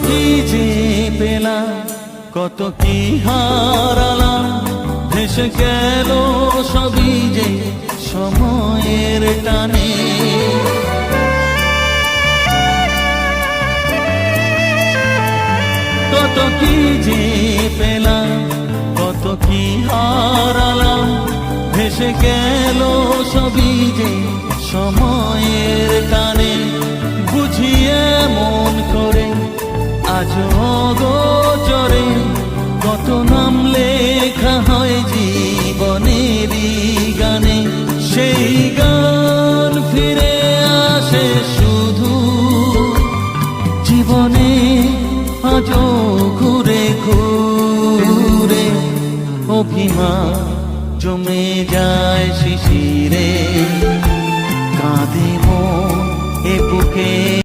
কি যে পেলাম, কত কি হারালাম, ভেসে গেল সবই যে সময়ের টানে। কত কি যে পেলাম, কত কি হারালাম, ভেসে গেল সবই যে সময়ের টানে। বুঝিয়ে মন করে আজ অগোচরে কত নাম লেখা হয় জীবনেরই গানে। সেই গান ফিরে আসে শুধু জীবনে আজও ঘুরে ঘুরে। অভিমান জমে যায় শিশিরে, কাঁদে মন এ বুকে।